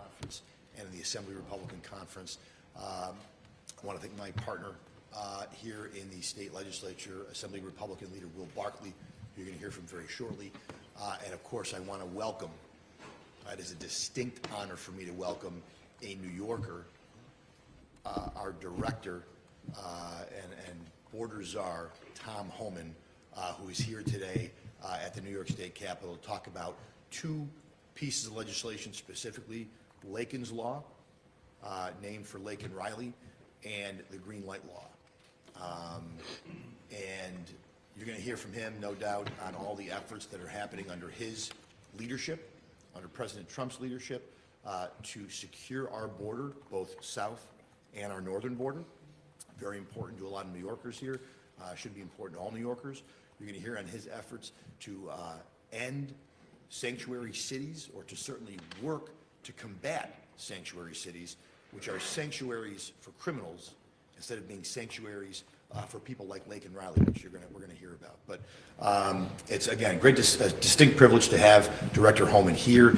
Conference and in the Assembly Republican Conference. I want to thank my partner here in the state legislature, Assembly Republican leader Will Barkley, who you're going to hear from very shortly. And of course, I want to welcome, it is a distinct honor for me to welcome a New Yorker, our director and border czar, Tom Homan, who is here today at the New York State Capitol to talk about two pieces of legislation, specifically Lakin's Law, named for Laken Riley, and the Green Light Law. And you're going to hear from him, no doubt, on all the efforts that are happening under his leadership, under President Trump's leadership, to secure our border, both south and our northern border. Very important to a lot of New Yorkers here. Should be important to all New Yorkers. You're going to hear on his efforts to end sanctuary cities, or to certainly work to combat sanctuary cities, which are sanctuaries for criminals instead of being sanctuaries for people like Laken Riley, which we're going to hear about. But it's, again, great, distinct privilege to have Director Homan here.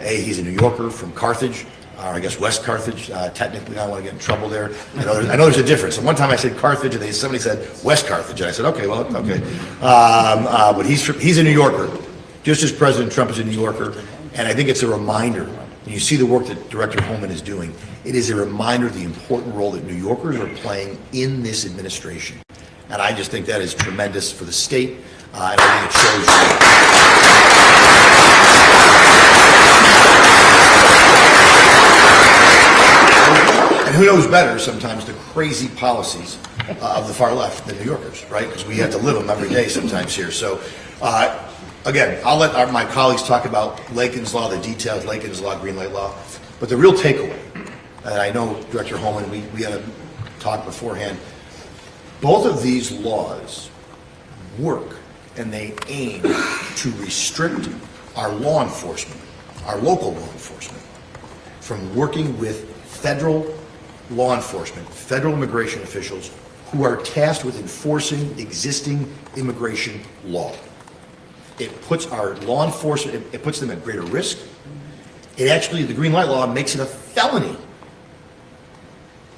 He's a New Yorker from Carthage, or I guess West Carthage. Technically, I don't want to get in trouble there. I know there's a difference. And one time I said Carthage, and somebody said West Carthage, and I said, okay, well, okay. But he's a New Yorker, just as President Trump is a New Yorker. And I think it's a reminder, when you see the work that Director Homan is doing, it is a reminder of the important role that New Yorkers are playing in this administration. And I just think that is tremendous for the state, and I think it shows you. And who knows better sometimes the crazy policies of the far left than New Yorkers, right? Because we have to live them every day sometimes here. So, again, I'll let my colleagues talk about Lakin's Law, the details, Lakin's Law, Green Light Law. But the real takeaway, and I know Director Homan, we had a talk beforehand, both of these laws work and they aim to restrict our law enforcement, our local law enforcement, from working with federal law enforcement, federal immigration officials who are tasked with enforcing existing immigration law. It puts our law enforcement, it puts them at greater risk. It actually, the Green Light Law makes it a felony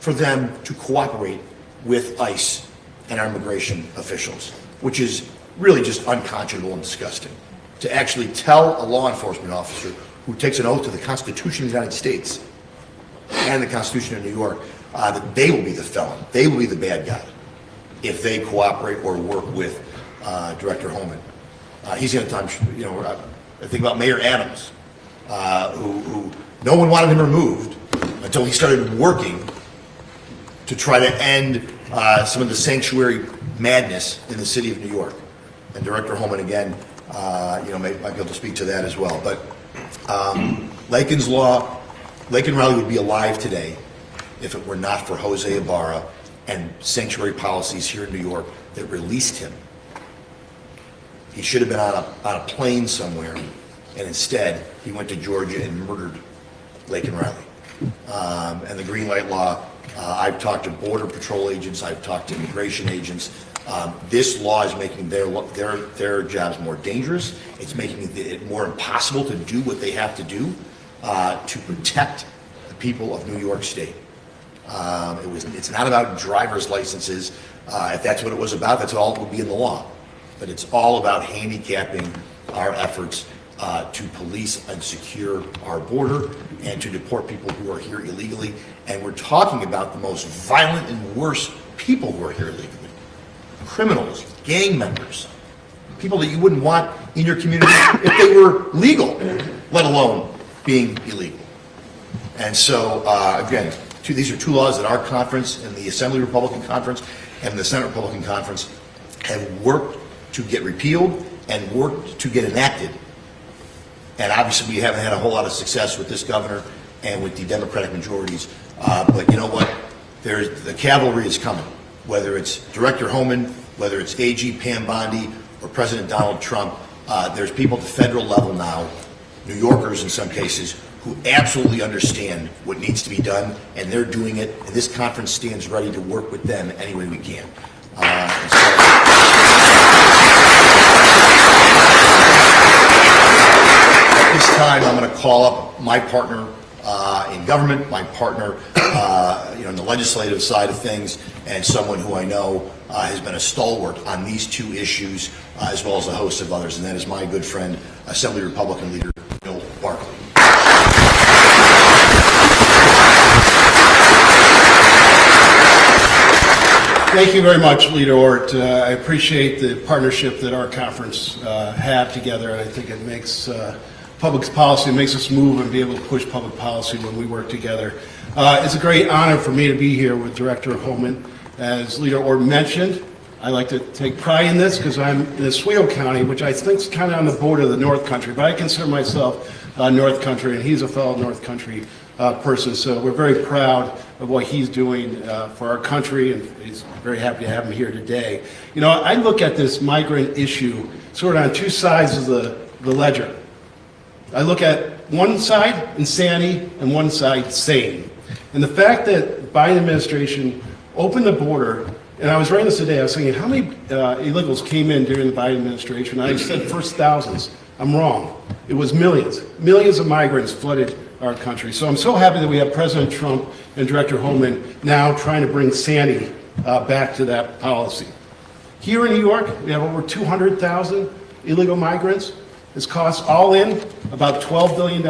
for them to cooperate with ICE and our immigration officials, which is really just unconscionable and disgusting. To actually tell a law enforcement officer who takes an oath to the Constitution of the United States and the Constitution of New York that they will be the felon, they will be the bad guy if they cooperate or work with Director Homan. He's going to, I think about Mayor Adams, who no one wanted him removed until he started working to try to end some of the sanctuary madness in the city of New York. And Director Homan, again, might be able to speak to that as well. But Lakin's Law, Laken Riley would be alive today if it were not for Jose Ibarra and sanctuary policies here in New York that released him. He should have been on a plane somewhere, and instead he went to Georgia and murdered Laken Riley. And the Green Light Law, I've talked to Border Patrol agents, I've talked to immigration agents. This law is making their jobs more dangerous. It's making it more impossible to do what they have to do to protect the people of New York State. It's not about driver's licenses. If that's what it was about, that's all it would be in the law. But it's all about handicapping our efforts to police and secure our border and to deport people who are here illegally. And we're talking about the most violent and worst people who are here illegally. Criminals, gang members, people that you wouldn't want in your community if they were legal, let alone being illegal. And so, again, these are two laws that our conference and the Assembly Republican Conference and the Senate Republican Conference have worked to get repealed and worked to get enacted. And obviously we haven't had a whole lot of success with this governor and with the Democratic majorities. But you know what? The cavalry is coming. Whether it's Director Homan, whether it's AG Pam Bondi, or President Donald Trump, there's people at the federal level now, New Yorkers in some cases, who absolutely understand what needs to be done, and they're doing it, and this conference stands ready to work with them any way we can. At this time, I'm going to call up my partner in government, my partner in the legislative side of things, and someone who I know has been a stalwart on these two issues, as well as a host of others, and that is my good friend, Assembly Republican Leader Bill Barkley. Thank you very much, Leader Ort. I appreciate the partnership that our conference have together, and I think it makes public policy, it makes us move and be able to push public policy when we work together. It's a great honor for me to be here with Director Homan. As Leader Ort mentioned, I like to take pride in this because I'm in Oswego County, which I think is kind of on the border of the North Country, but I consider myself North Country, and he's a fellow North Country person, so we're very proud of what he's doing for our country, and he's very happy to have him here today. You know, I look at this migrant issue sort of on two sides of the ledger. I look at one side, insanity, and one side, sane. And the fact that Biden administration opened the border, and I was writing this today, I was thinking, how many illegals came in during the Biden administration? I said first thousands. I'm wrong. It was millions. Millions of migrants flooded our country. So I'm so happy that we have President Trump and Director Homan now trying to bring sanity back to that policy. Here in New York, we have over 200,000 illegal migrants. It's cost all in about $12 billion.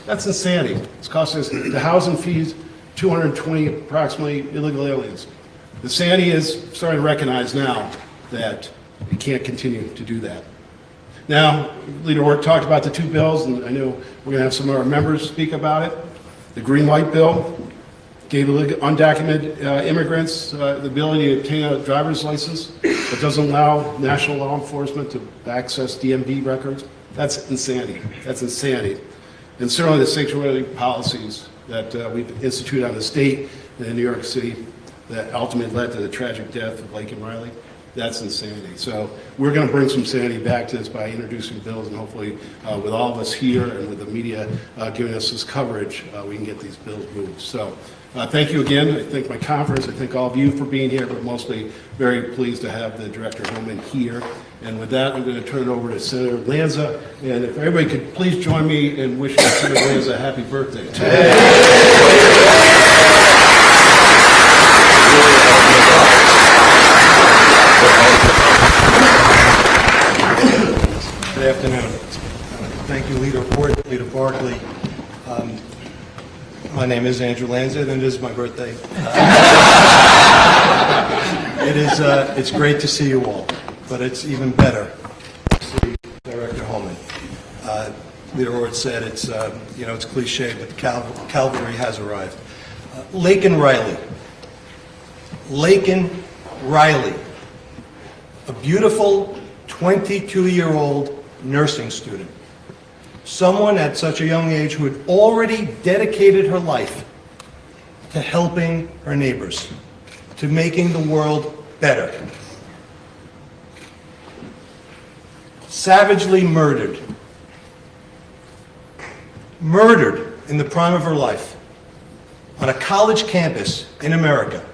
That's insanity. It's costing us the housing fees, 220 approximately illegal aliens. The sanity is starting to recognize now that we can't continue to do that. Now, Leader Ort talked about the two bills, and I know we're going to have some of our members speak about it. The Green Light Bill gave undocumented immigrants the ability to obtain a driver's license, but doesn't allow national law enforcement to access DMV records. That's insanity. That's insanity. And certainly the sanctuary policies that we've instituted on the state and in New York City that ultimately led to the tragic death of Lake and Riley. That's insanity. So we're going to bring some sanity back to this by introducing bills, and hopefully with all of us here and with the media giving us this coverage, we can get these bills moved. So thank you again. I thank my conference. I thank all of you for being here, but mostly very pleased to have the Director Homan here. And with that, I'm going to turn it over to Senator Lanza. And if everybody could please join me in wishing Senator Lanza a happy birthday. Good afternoon. Thank you, Leader Ort, Leader Barkley. My name is Andrew Lanza, and it is my birthday. It's great to see you all, but it's even better to see Director Homan. Leader Ort said it's cliche, but the cavalry has arrived. Lake and Riley. A beautiful 22-year-old nursing student, someone at such a young age who had already dedicated her life to helping her neighbors, to making the world better. Savagely murdered in the prime of her life on a college campus in America.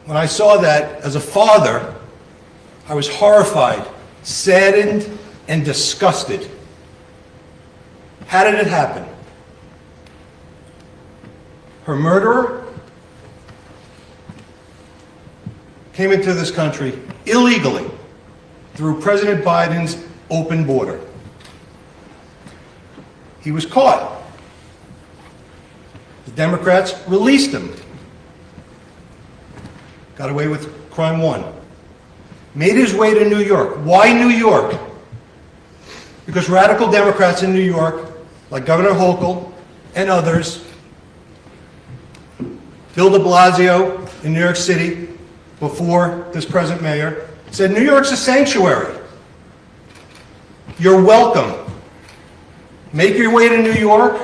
When I saw that as a father, I was horrified, saddened, and disgusted. How did it happen? Her murderer came into this country illegally through President Biden's open border. He was caught. The Democrats released him. Got away with crime one. Made his way to New York. Why New York? Because radical Democrats in New York, like Governor Hochul and others, Bill de Blasio in New York City, before this present mayor, said New York's a sanctuary. You're welcome. Make your way to New York.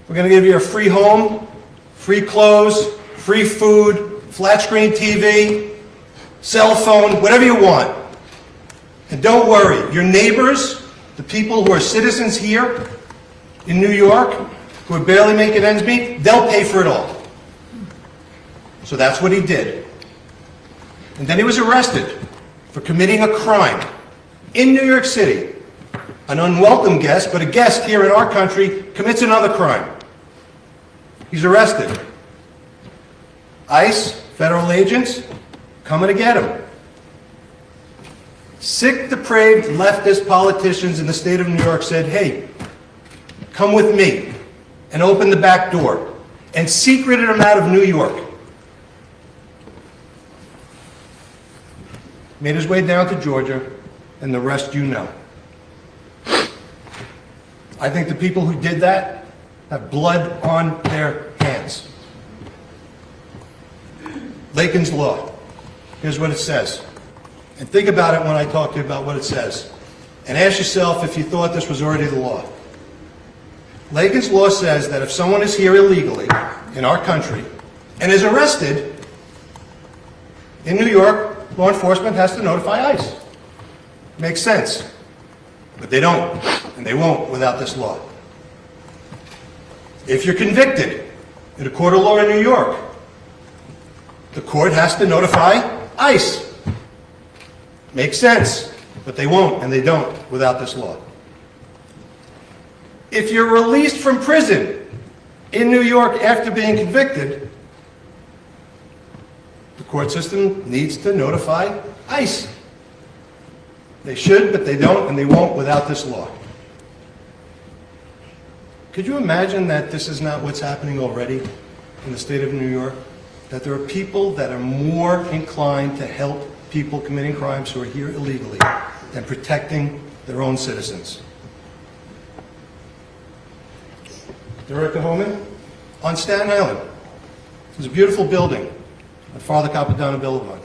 We're going to give you a free home, free clothes, free food, flat screen TV, cell phone, whatever you want. And don't worry, your neighbors, the people who are citizens here in New York, who are barely making ends meet, they'll pay for it all. So that's what he did. And then he was arrested for committing a crime in New York City an unwelcome guest, but a guest here in our country, commits another crime. He's arrested. ICE, federal agents, coming to get him. Sick, depraved, leftist politicians in the state of New York said, hey, come with me, and opened the back door, and secreted him out of New York. Made his way down to Georgia, and the rest you know. I think the people who did that have blood on their hands. Lakin's Law. Here's what it says. And think about it when I talk to you about what it says. And ask yourself if you thought this was already the law. Lakin's Law says that if someone is here illegally in our country and is arrested in New York, law enforcement has to notify ICE. Makes sense. But they don't, and they won't without this law. If you're convicted in a court of law in New York, the court has to notify ICE. Makes sense, but they won't and they don't without this law. If you're released from prison in New York after being convicted, the court system needs to notify ICE. They should, but they don't and they won't without this law. Could you imagine that this is not what's happening already in the state of New York? That there are people that are more inclined to help people committing crimes who are here illegally than protecting their own citizens. Director Homan, on Staten Island, there's a beautiful building on Father Capodanno Boulevard.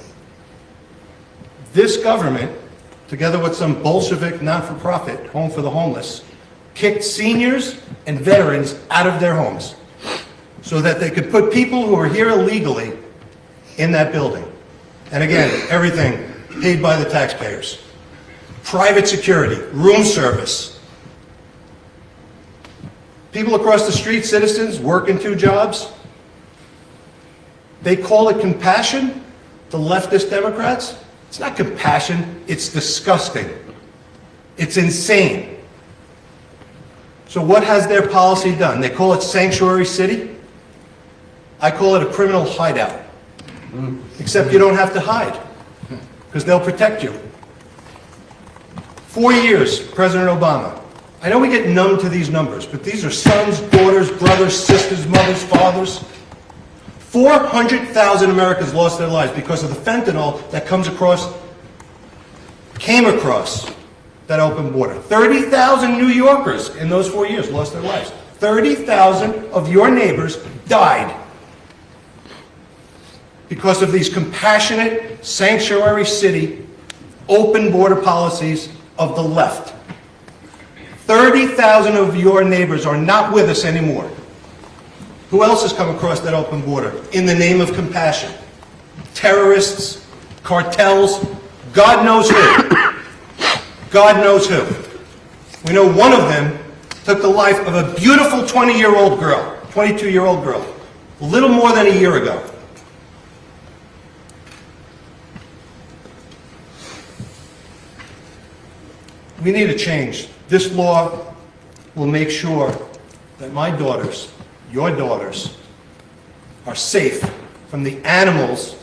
This government, together with some Bolshevik not-for-profit home for the homeless, kicked seniors and veterans out of their homes so that they could put people who are here illegally in that building. And again, everything paid by the taxpayers. Private security, room service. People across the street, citizens, working 2 jobs. They call it compassion, the leftist Democrats. It's not compassion, it's disgusting. It's insane. So what has their policy done? They call it sanctuary city. I call it a criminal hideout. Except you don't have to hide, because they'll protect you. 4 years, President Obama. I know we get numb to these numbers, but these are sons, daughters, brothers, sisters, mothers, fathers. 400,000 Americans lost their lives because of the fentanyl that came across that open border. 30,000 New Yorkers in those 4 years lost their lives. 30,000 of your neighbors died because of these compassionate, sanctuary city, open border policies of the left. 30,000 of your neighbors are not with us anymore. Who else has come across that open border in the name of compassion? Terrorists, cartels, God knows who. God knows who. We know one of them took the life of a beautiful 20-year-old girl, 22-year-old girl, a little more than a year ago. We need a change. This law will make sure that my daughters, your daughters, are safe from the animals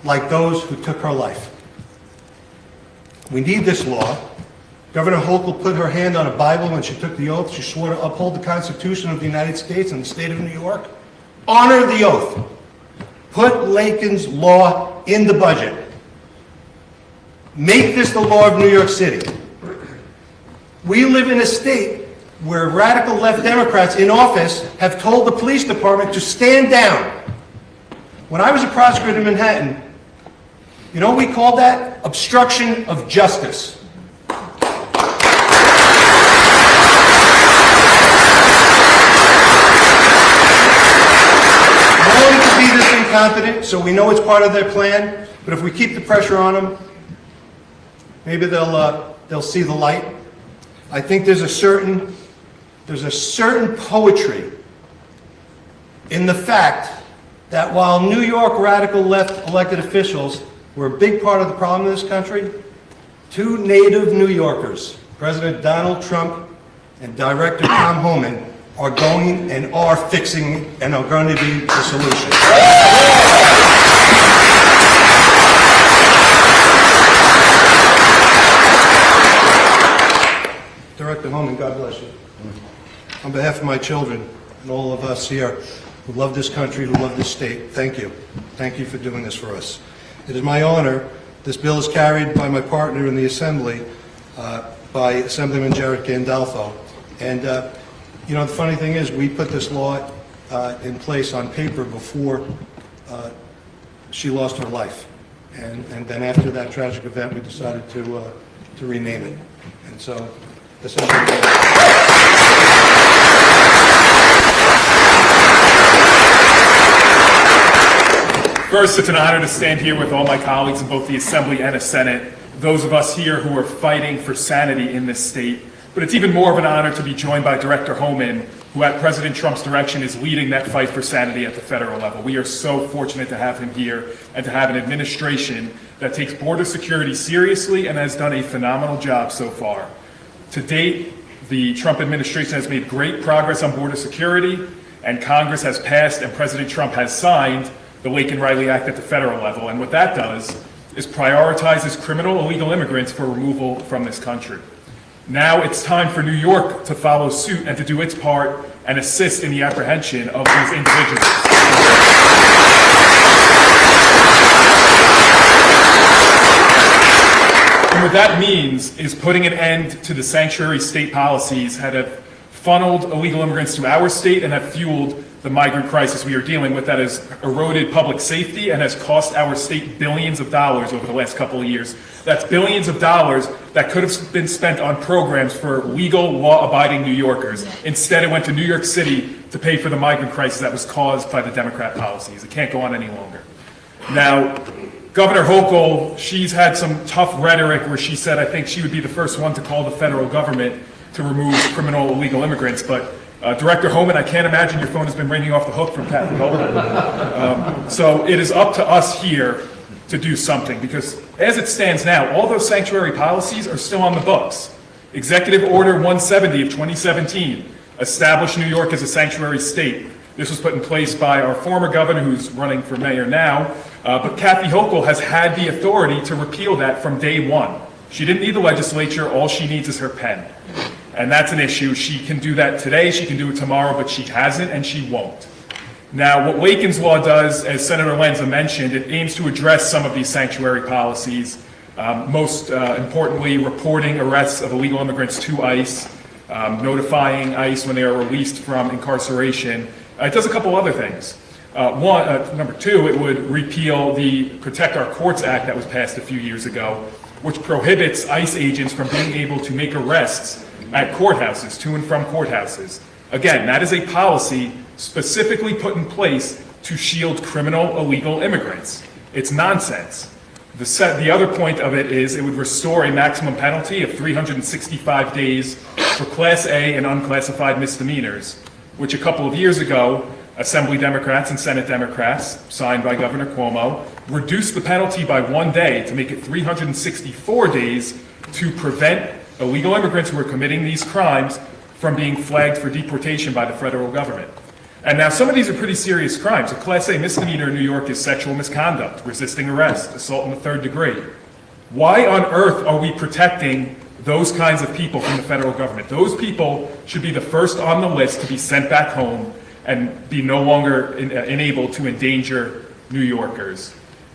like those who took her life. We need this law. Governor Hochul put her hand on a Bible when she took the oath. She swore to uphold the Constitution of the United States and the state of New York. Honor the oath. Put Lakin's Law in the budget. Make this the law of New York City. We live in a state where radical left Democrats in office have told the police department to stand down. When I was a prosecutor in Manhattan, you know what we called that? Obstruction of justice. Willing to be this incompetent, so we know it's part of their plan, but if we keep the pressure on them, maybe they'll see the light. I think there's a certain poetry in the fact that while New York radical left elected officials were a big part of the problem in this country, 2 native New Yorkers President Donald Trump and Director Tom Homan are going and are fixing and are going to be the solution. Director Homan, God bless you. On behalf of my children and all of us here who love this country, who love this state, thank you. Thank you for doing this for us. It is my honor. This bill is carried by my partner in the Assembly, by Assemblyman Jared Gandolfo. And, you know, the funny thing is, we put this law in place on paper before she lost her life. And then after that tragic event, we decided to rename it. And so, First, it's an honor to stand here with all my colleagues in both the Assembly and the Senate, those of us here who are fighting for sanity in this state. But it's even more of an honor to be joined by Director Homan, who at President Trump's direction is leading that fight for sanity at the federal level. We are so fortunate to have him here and to have an administration that takes border security seriously and has done a phenomenal job so far. To date, the Trump administration has made great progress on border security, and Congress has passed and President Trump has signed the Laken-Riley Act at the federal level. And what that does is prioritizes criminal illegal immigrants for removal from this country. Now it's time for New York to follow suit and to do its part and assist in the apprehension of these individuals. And what that means is putting an end to the sanctuary state policies that have funneled illegal immigrants to our state and have fueled the migrant crisis we are dealing with that has eroded public safety and has cost our state billions of dollars over the last couple of years. That's billions of dollars that could have been spent on programs for legal, law-abiding New Yorkers. Instead, it went to New York City to pay for the migrant crisis that was caused by the Democrat policies. It can't go on any longer. Now, Governor Hochul, she's had some tough rhetoric where she said, I think she would be the first one to call the federal government to remove criminal illegal immigrants, but Director Homan, I can't imagine your phone has been ringing off the hook from Kathy Hochul. So it is up to us here to do something, because as it stands now, all those sanctuary policies are still on the books. Executive Order 170 of 2017 established New York as a sanctuary state. This was put in place by our former governor, who's running for mayor now, but Kathy Hochul has had the authority to repeal that from day one. She didn't need the legislature, all she needs is her pen. And that's an issue. She can do that today, she can do it tomorrow, but she hasn't and she won't. Now, what Laken's Law does, as Senator Lanza mentioned, it aims to address some of these sanctuary policies, most importantly, reporting arrests of illegal immigrants to ICE, notifying ICE when they are released from incarceration. It does a couple other things. Number two, it would repeal the Protect Our Courts Act that was passed a few years ago, which prohibits ICE agents from being able to make arrests at courthouses, to and from courthouses. Again, that is a policy specifically put in place to shield criminal illegal immigrants. It's nonsense. The other point of it is it would restore a maximum penalty of 365 days for Class A and unclassified misdemeanors, which a couple of years ago, Assembly Democrats and Senate Democrats, signed by Governor Cuomo, reduced the penalty by 1 day to make it 364 days to prevent illegal immigrants who are committing these crimes from being flagged for deportation by the federal government. And now some of these are pretty serious crimes. A Class A misdemeanor in New York is sexual misconduct, resisting arrest, assault in the third degree. Why on earth are we protecting those kinds of people from the federal government? Those people should be the first on the list to be sent back home and be no longer enabled to endanger New Yorkers.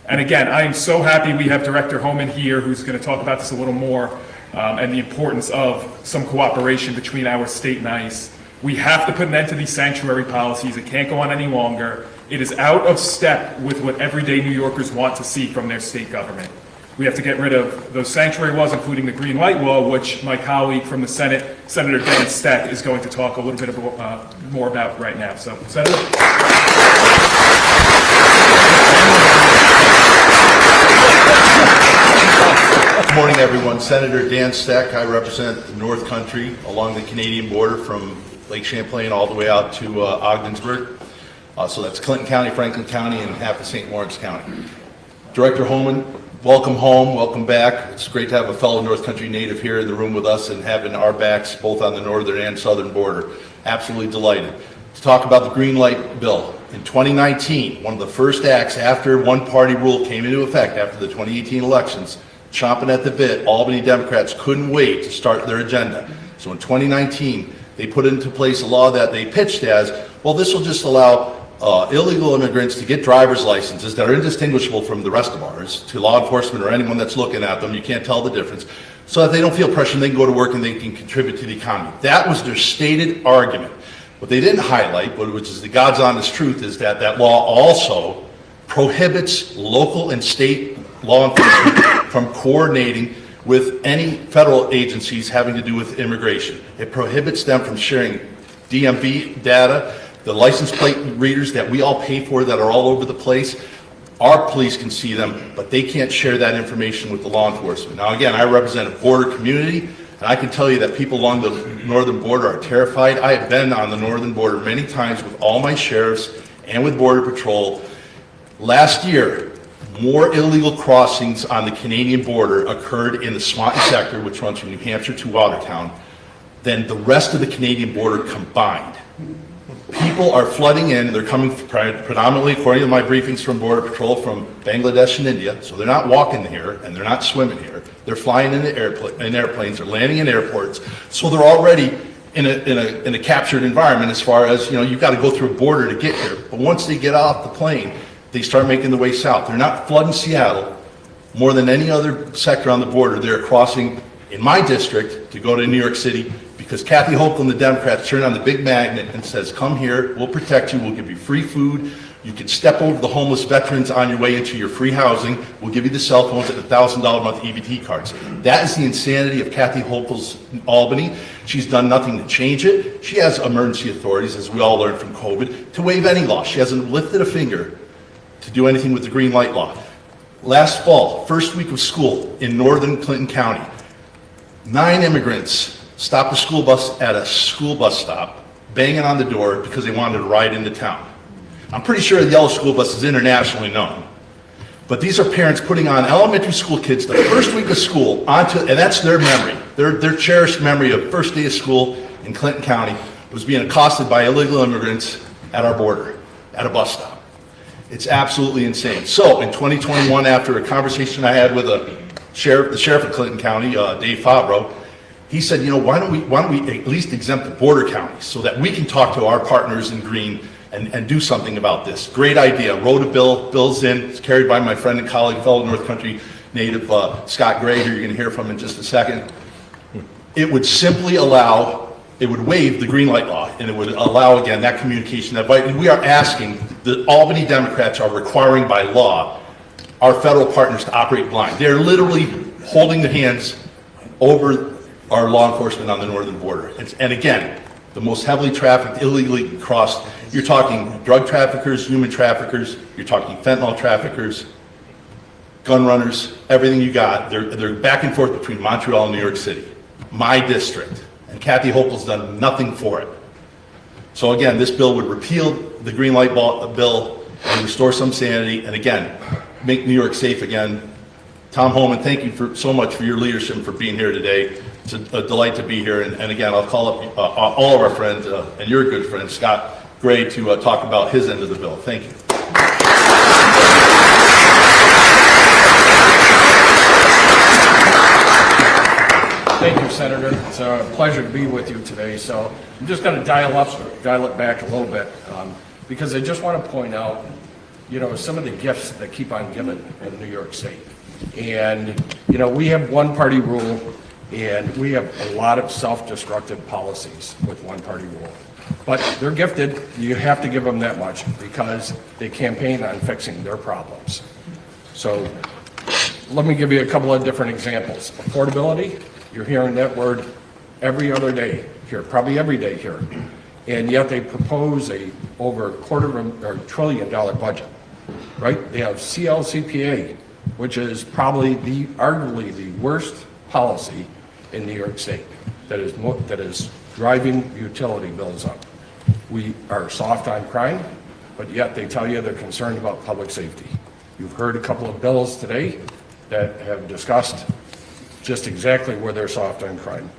And again, I am so happy we have Director Homan here, who's going to talk about this a little more, and the importance of some cooperation between our state and ICE. We have to put an end to these sanctuary policies. It can't go on any longer. It is out of step with what everyday New Yorkers want to see from their state government. We have to get rid of those sanctuary laws, including the Green Light Law, which my colleague from the Senate, Senator Dan Steck, is going to talk a little bit more about right now. So, Senator. Good morning, everyone. Senator Dan Steck. I represent the North Country along the Canadian border from Lake Champlain all the way out to Ogdensburg. So that's Clinton County, Franklin County, and half of St. Lawrence County. Director Homan, welcome home, welcome back. It's great to have a fellow North Country native here in the room with us and having our backs both on the northern and southern border. Absolutely delighted to talk about the green light bill. In 2019, one of the first acts after one-party rule came into effect after the 2018 elections, chomping at the bit, Albany Democrats couldn't wait to start their agenda. So in 2019, they put into place a law that they pitched as, well, this will just allow illegal immigrants to get driver's licenses that are indistinguishable from the rest of ours to law enforcement or anyone that's looking at them. You can't tell the difference. So that they don't feel pressure and they can go to work and they can contribute to the economy. That was their stated argument. What they didn't highlight, but which is the God's honest truth, is that that law also prohibits local and state law enforcement from coordinating with any federal agencies having to do with immigration. It prohibits them from sharing DMV data, the license plate readers that we all pay for that are all over the place. Our police can see them, but they can't share that information with the law enforcement. Now again, I represent a border community, and I can tell you that people along the northern border are terrified. I have been on the northern border many times with all my sheriffs and with Border Patrol. Last year, more illegal crossings on the Canadian border occurred in the Swanton sector, which runs from New Hampshire to Watertown, than the rest of the Canadian border combined. People are flooding in. They're coming predominantly, according to my briefings from Border Patrol, from Bangladesh and India. So they're not walking here and they're not swimming here. They're flying in airplanes. They're landing in airports. So they're already in a captured environment as far as, you've got to go through a border to get here. But once they get off the plane, they start making the way south. They're not flooding Seattle more than any other sector on the border. They're crossing in my district to go to New York City, because Kathy Hochul and the Democrats turn on the big magnet and says, come here, we'll protect you, we'll give you free food, you can step over the homeless veterans on your way into your free housing, we'll give you the cell phones and $1,000 a month EBT cards. That is the insanity of Kathy Hochul's Albany. She's done nothing to change it. She has emergency authorities, as we all learned from COVID, to waive any law. She hasn't lifted a finger to do anything with the green light law. Last fall, first week of school in northern Clinton County, 9 immigrants stopped a school bus at a school bus stop, banging on the door because they wanted to ride into town. I'm pretty sure the yellow school bus is internationally known. But these are parents putting on elementary school kids the first week of school and that's their memory. Their cherished memory of first day of school in Clinton County was being accosted by illegal immigrants at our border, at a bus stop. It's absolutely insane. So in 2021, after a conversation I had with the sheriff of Clinton County, Dave Fabro, he said, why don't we at least exempt the border counties so that we can talk to our partners in green and do something about this. Great idea. Wrote a bill. Bill's in. It's carried by my friend and colleague, fellow North Country native Scott Gray, who you're going to hear from in just a second. It would simply it would waive the green light law, and it would allow, again, that communication. And we are asking, the Albany Democrats are requiring by law our federal partners to operate blind. They're literally holding the hands over our law enforcement on the northern border. And again, the most heavily trafficked, illegally crossed, you're talking drug traffickers, human traffickers, you're talking fentanyl traffickers, gun runners, everything you got. They're back and forth between Montreal and New York City, my district. And Kathy Hochul's done nothing for it. So again, this bill would repeal the green light bill and restore some sanity, and again, make New York safe again. Tom Homan, thank you so much for your leadership and for being here today. It's a delight to be here. And again, I'll call up all of our friends, and your good friend, Scott Gray, to talk about his end of the bill. Thank you. Thank you, Senator. It's a pleasure to be with you today. So I'm just going to dial it back a little bit, because I just want to point out, some of the gifts that keep on giving in New York State. And, we have one-party rule, and we have a lot of self-destructive policies with one-party rule. But they're gifted. You have to give them that much because they campaign on fixing their problems. So let me give you a couple of different examples. Affordability, you're hearing that word every other day here, probably every day here. And yet they propose over $250 billion budget, right? They have CLCPA, which is probably arguably the worst policy in New York State that is driving utility bills up. We are soft on crime, but yet they tell you they're concerned about public safety. You've heard a couple of bills today that have discussed just exactly where they're soft on crime.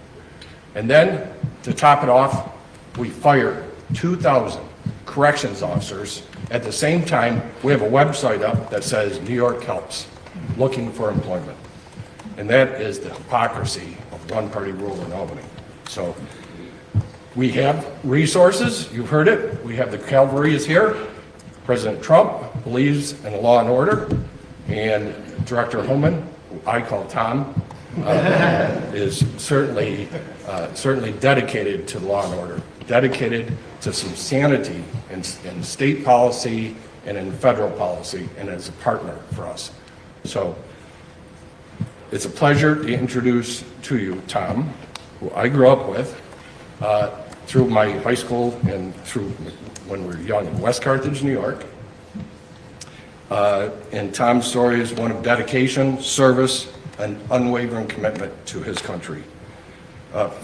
And then, to top it off, we fired 2,000 corrections officers. At the same time, we have a website up that says New York Helps, looking for employment. And that is the hypocrisy of one-party rule in Albany. So we have resources, you've heard it, we have the cavalry is here. President Trump believes in law and order, and Director Homan, who I call Tom, is certainly dedicated to law and order, dedicated to some sanity in state policy and in federal policy, and as a partner for us. So it's a pleasure to introduce to you Tom, who I grew up with through my high school and through when we were young in West Carthage, New York. And Tom's story is one of dedication, service, and unwavering commitment to his country.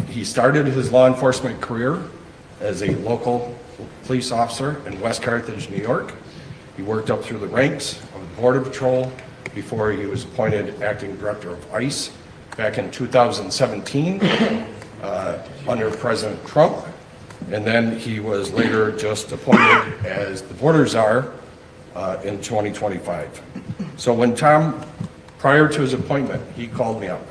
He started his law enforcement career as a local police officer in West Carthage, New York. He worked up through the ranks of the Border Patrol before he was appointed acting director of ICE back in 2017 under President Trump. And then he was later just appointed as the border czar in 2025. So when Tom, prior to his appointment, he called me up.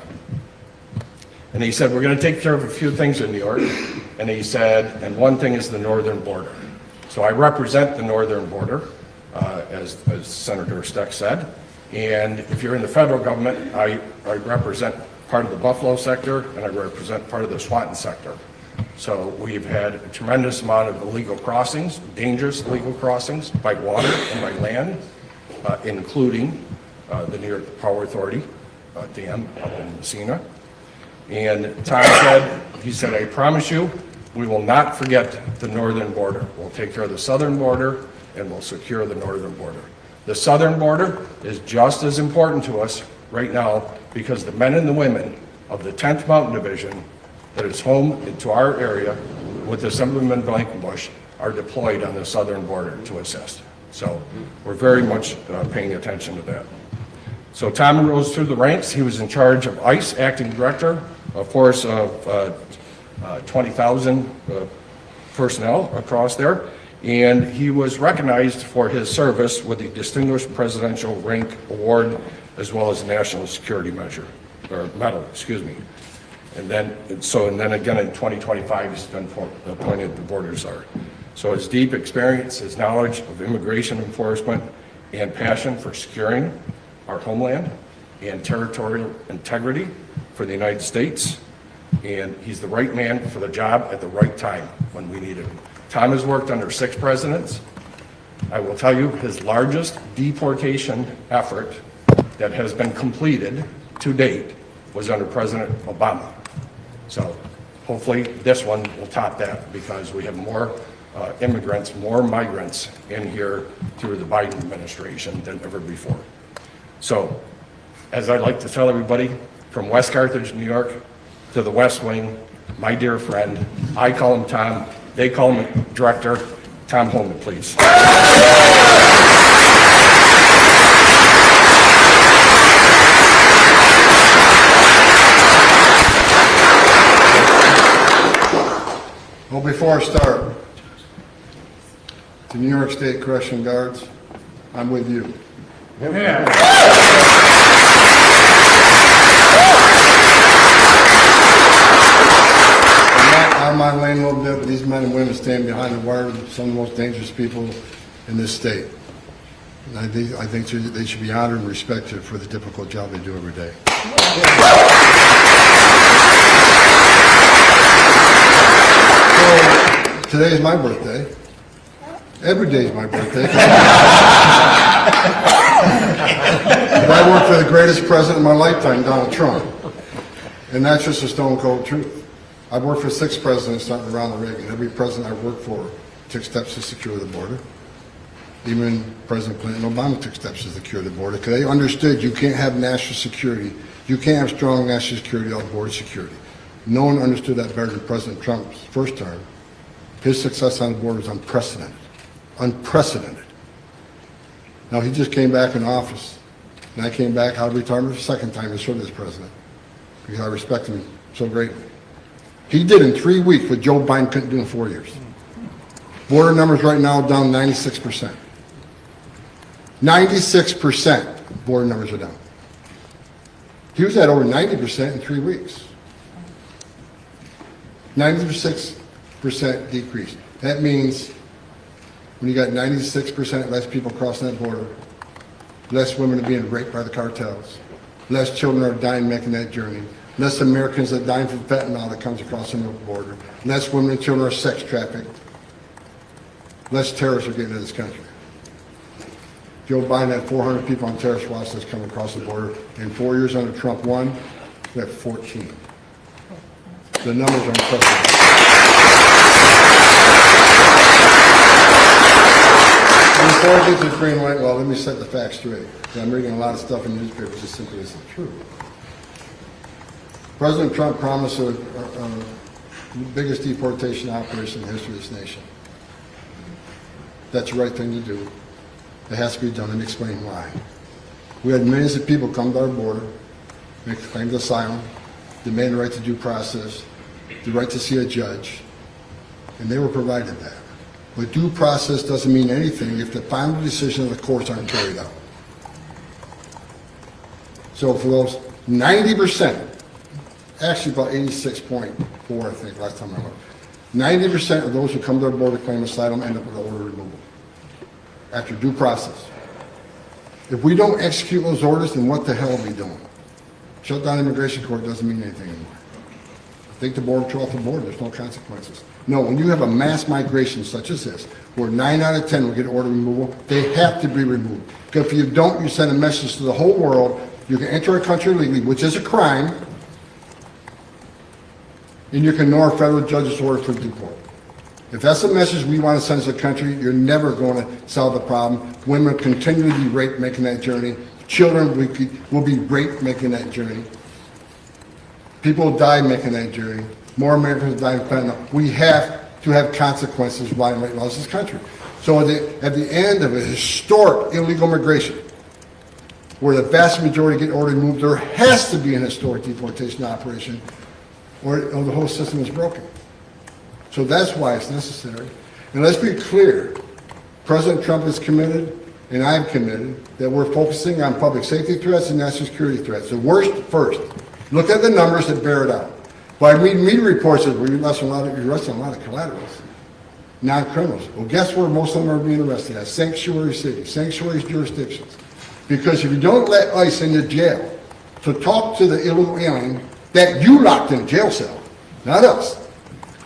And he said, we're going to take care of a few things in New York. And he said, and one thing is the northern border. So I represent the northern border, as Senator Steck said. And if you're in the federal government, I represent part of the Buffalo sector, and I represent part of the Swanton sector. So we've had a tremendous amount of illegal crossings, dangerous illegal crossings by water and by land, including the New York Power Authority dam up in Messina. And Tom said, he said, I promise you, we will not forget the northern border. We'll take care of the southern border, and we'll secure the northern border. The southern border is just as important to us right now because the men and the women of the 10th Mountain Division that is home to our area with the Assemblyman Blankenbush are deployed on the southern border to assist. So we're very much paying attention to that. So Tom rose through the ranks. He was in charge of ICE, acting director, a force of 20,000 personnel across there. And he was recognized for his service with the Distinguished Presidential Rank Award, as well as the National Security Medal, excuse me. And then again in 2025, he's been appointed the border czar. So his deep experience, his knowledge of immigration enforcement, and passion for securing our homeland and territorial integrity for the United States. And he's the right man for the job at the right time when we need him. Tom has worked under 6 presidents. I will tell you his largest deportation effort that has been completed to date was under President Obama. So hopefully this one will top that because we have more immigrants, more migrants in here through the Biden administration than ever before. So as I like to tell everybody, from West Carthage, New York to the West Wing, my dear friend, I call him Tom, they call him Director. Tom Homan, please. Well, before I start, to New York State Correction Guards, I'm with you. I might lane a little bit, but these men and women stand behind the wire, some of the most dangerous people in this state. And I think they should be honored and respected for the difficult job they do every day. So, today is my birthday. Every day is my birthday. But I worked for the greatest president of my lifetime, Donald Trump. And that's just a stone cold truth. I've worked for 6 presidents, starting around the Reagan. Every president I've worked for took steps to secure the border. Even President Clinton and Obama took steps to secure the border because they understood you can't have national security. You can't have strong national security without border security. No one understood that better than President Trump's first term. His success on the border is unprecedented. Unprecedented. Now, he just came back in office. And I came back out of retirement for the second time and served as president because I respect him so greatly. He did in 3 weeks what Joe Biden couldn't do in 4 years. Border numbers right now down 96%. 96% border numbers are down. He was at over 90% in 3 weeks. 96% decrease. That means when you got 96% less people crossing that border, less women are being raped by the cartels, less children are dying making that journey, less Americans are dying from fentanyl that comes across the border, less women and children are sex trafficked, less terrorists are getting into this country. Joe Biden had 400 people on terrorist watch lists coming across the border. In 4 years under Trump 1, we have 14. The numbers are unprecedented. Before I get to the green light, well, let me set the facts straight. I'm reading a lot of stuff in newspapers that simply isn't true. President Trump promised the biggest deportation operation in the history of this nation. That's the right thing to do. It has to be done, and explain why. We had millions of people come to our border, make claim to asylum, demand the right to due process, the right to see a judge, and they were provided that. But due process doesn't mean anything if the final decision of the courts aren't carried out. So for those 90%, actually about 86.4, I think, last time I looked, 90% of those who come to our border claim asylum end up with an order removal after due process. If we don't execute those orders, then what the hell are we doing? Shut down immigration court doesn't mean anything anymore. Take the border patrol off the border, there's no consequences. No, when you have a mass migration such as this, where 9 out of 10 will get order removal, they have to be removed. Because if you don't, you send a message to the whole world, you can enter our country illegally, which is a crime, and you can ignore a federal judge's order for deport. If that's the message we want to send as a country, you're never going to solve the problem. Women will continue to be raped making that journey. Children will be raped making that journey. People will die making that journey. More Americans die in fentanyl. We have to have consequences for violating laws in this country. So at the end of a historic illegal migration, where the vast majority get ordered removed, there has to be an historic deportation operation, or the whole system is broken. So that's why it's necessary. And let's be clear, President Trump is committed, and I'm committed, that we're focusing on public safety threats and national security threats. The worst first. Look at the numbers that bear it out. But I read media reports that we're arresting a lot of collaterals, non-criminals. Well, guess where most of them are being arrested at? Sanctuary cities, sanctuary jurisdictions. Because if you don't let ICE into jail to talk to the illegal alien that you locked in a jail cell, not us.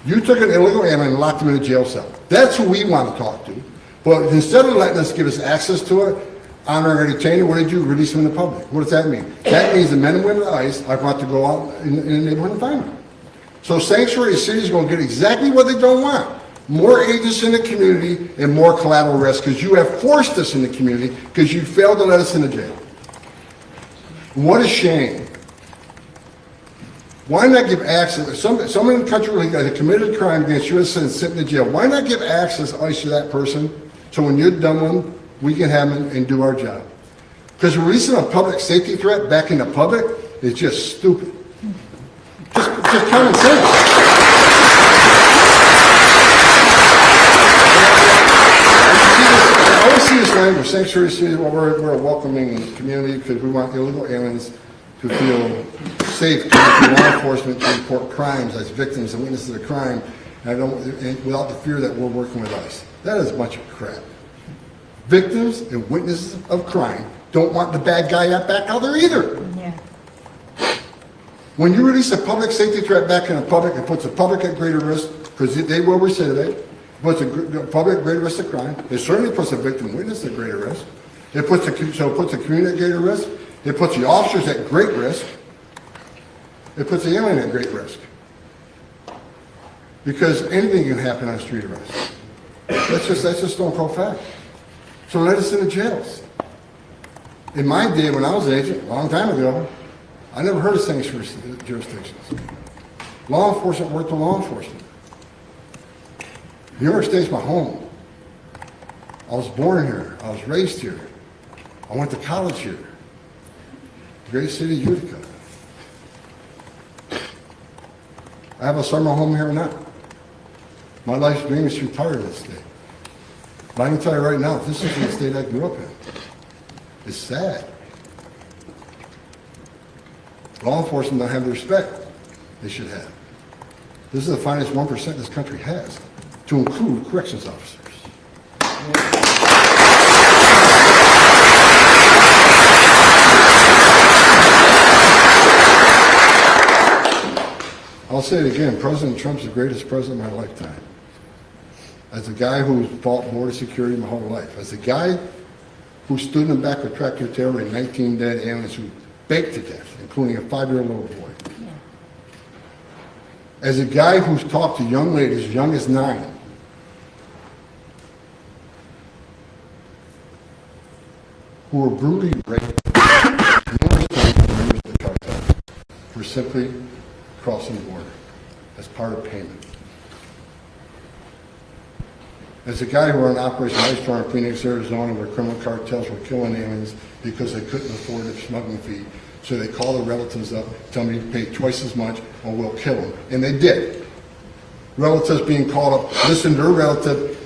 You took an illegal alien and locked him in a jail cell. That's who we want to talk to. But instead of letting us give us access to it, honor and entertain it, what did you release them in the public? What does that mean? That means the men and women of ICE are about to go out in the neighborhood and find them. So sanctuary cities are going to get exactly what they don't want. More agents in the community and more collateral arrests because you have forced us in the community because you failed to let us into jail. What a shame. Why not give access? Someone in the country that committed a crime against U.S. citizens sitting in jail. Why not give access ICE to that person so when you're done with them, we can have them and do our job? Because releasing a public safety threat back in the public is just stupid. Just common sense. I always see this language, sanctuary cities, well, we're a welcoming community because we want illegal aliens to feel safe coming to law enforcement to report crimes as victims and witnesses of crime, and without the fear that we're working with us. That is a bunch of crap. Victims and witnesses of crime don't want the bad guy back out there either. Yeah. When you release a public safety threat back in the public, it puts the public at greater risk because they will recidivate. It puts the public at greater risk of crime. It certainly puts the victim witness at greater risk. It puts the community at greater risk. It puts the officers at great risk. It puts the alien at great risk. Because anything can happen on street arrest. That's just stone cold fact. So let us into jails. In my day, when I was an agent, a long time ago, I never heard of sanctuary jurisdictions. Law enforcement worked with law enforcement. New York State's my home. I was born here. I was raised here. I went to college here. great city of Utica. I have a summer home here now. My life's dream is to retire in this state. But I can tell you right now, this is the state I grew up in. It's sad. Law enforcement don't have the respect they should have. This is the finest 1% this country has, to include corrections officers. I'll say it again, President Trump's the greatest president of my lifetime. As a guy who's fought border security my whole life, as a guy who stood in the back of a tractor trailer and 19 dead aliens who baked to death, including a 5-year-old little boy. As a guy who's talked to young ladies as young as 9, who were brutally raped numerous times by members of the cartel for simply crossing the border as part of payment. As a guy who ran Operation Ice Storm in Phoenix, Arizona, where criminal cartels were killing aliens because they couldn't afford the smuggling fee, so they called their relatives up, tell them you pay twice as much or we'll kill them. And they did. Relatives being called up, listen to their relative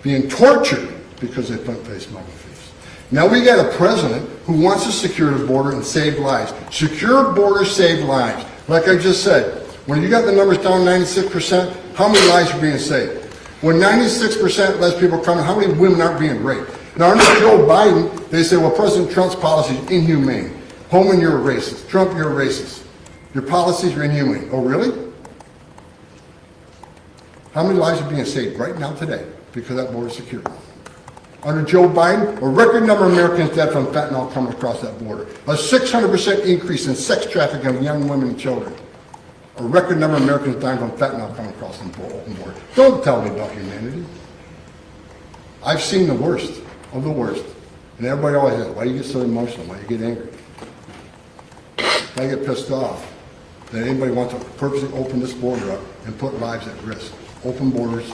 being tortured because they couldn't pay smuggling fees. Now we got a president who wants to secure the border and save lives. Secure borders save lives. Like I just said, when you got the numbers down 96%, how many lives are being saved? When 96% less people are coming, how many women aren't being raped? Now under Joe Biden, they say, well, President Trump's policy is inhumane. Homan, you're a racist. Trump, you're a racist. Your policies are inhumane. Oh, really? How many lives are being saved right now today because of that border security? Under Joe Biden, a record number of Americans dead from fentanyl coming across that border. A 600% increase in sex trafficking of young women and children. A record number of Americans dying from fentanyl coming across the open border. Don't tell me about humanity. I've seen the worst of the worst. And everybody always says, why do you get so emotional? Why do you get angry? I get pissed off that anybody wants to purposely open this border up and put lives at risk. Open borders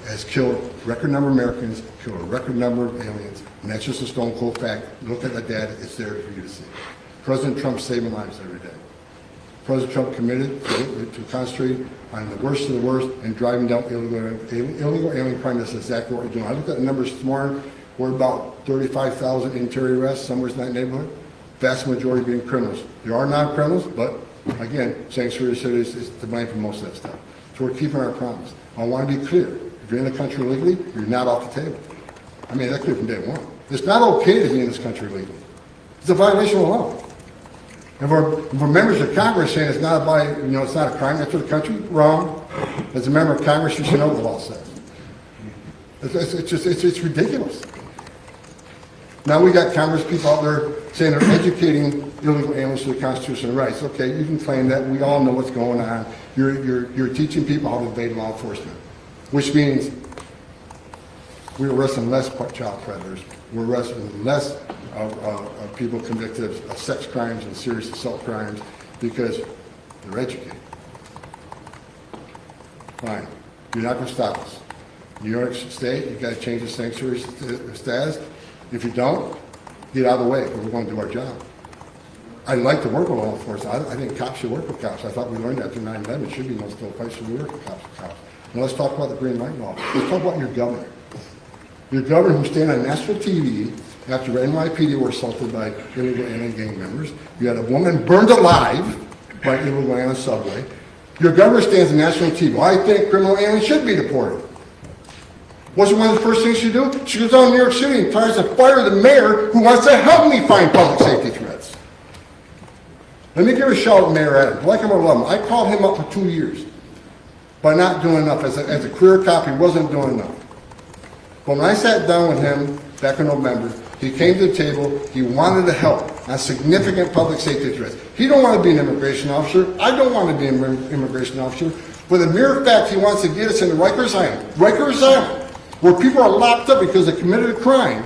has killed a record number of Americans, killed a record number of aliens, and that's just a stone cold fact. Look at the data, it's there for you to see. President Trump's saving lives every day. President Trump committed to concentrate on the worst of the worst and driving down illegal alien crime. That's exactly what we're doing. I looked at the numbers this morning. We're about 35,000 interior arrests, somewhere in that neighborhood. Vast majority being criminals. There are non-criminals, but again, sanctuary cities is to blame for most of that stuff. So we're keeping our promise. I want to be clear. If you're in the country legally, you're not off the table. I mean, that's clear from day one. It's not okay to be in this country legally. It's a violation of law. And for members of Congress saying it's not it's not a crime, that's for the country, wrong. As a member of Congress, you should know what the law says. It's ridiculous. Now we got Congress people out there saying they're educating illegal aliens to the Constitution and rights. Okay, you can claim that. We all know what's going on. You're teaching people how to evade law enforcement, which means we're arresting less child predators. We're arresting less of people convicted of sex crimes and serious assault crimes because they're educated. Fine. You're not going to stop us. New York State, you've got to change the sanctuary status. If you don't, get out of the way because we're going to do our job. I like to work with law enforcement. I think cops should work with cops. I thought we learned after 9/11. It should be no still place where we work with cops. Now let's talk about the green light law. Let's talk about your governor. Your governor who's staying on national TV after NYPD were assaulted by illegal alien gang members. You had a woman burned alive by illegal alien subway. Your governor stands on national TV. Well, I think criminal aliens should be deported. What's one of the first things she do? She goes down to New York City and tries to fire the mayor who wants to help me find public safety threats. Let me give a shout out Mayor Adams. Like him or love him. I called him up for 2 years by not doing enough. As a career cop, he wasn't doing enough. But when I sat down with him back in November, he came to the table. He wanted to help on significant public safety threats. He don't want to be an immigration officer. I don't want to be an immigration officer. But the mere fact he wants to get us into Rikers Island, where people are locked up because they committed a crime,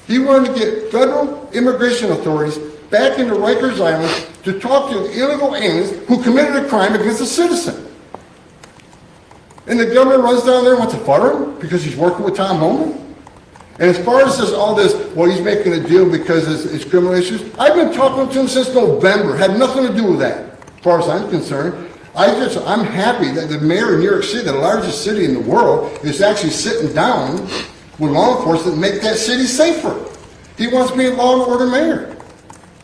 he wanted to get federal immigration authorities back into Rikers Island to talk to illegal aliens who committed a crime against a citizen. And the governor runs down there and wants to fire him because he's working with Tom Homan? And as far as all this, well, he's making a deal because it's criminal issues, I've been talking to him since November, had nothing to do with that, as far as I'm concerned. I'm happy that the mayor of New York City, the largest city in the world, is actually sitting down with law enforcement to make that city safer. He wants to be a law and order mayor.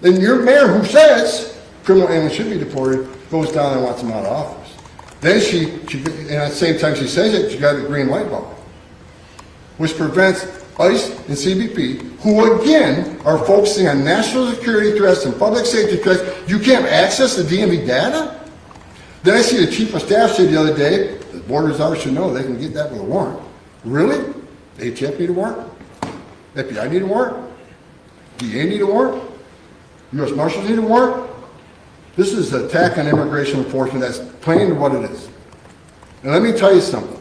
Then your mayor, who says criminal aliens should be deported, goes down and wants them out of office. Then and at the same time she says it, she got a green light bulb, which prevents ICE and CBP, who again are focusing on national security threats and public safety threats. You can't access the DMV data? Then I see the chief of staff say the other day, the borders officers should know they can get that with a warrant. Really? The ATF need a warrant? FBI need a warrant? DA need a warrant? U.S. Marshals need a warrant? This is an attack on immigration enforcement that's plain what it is. And let me tell you something.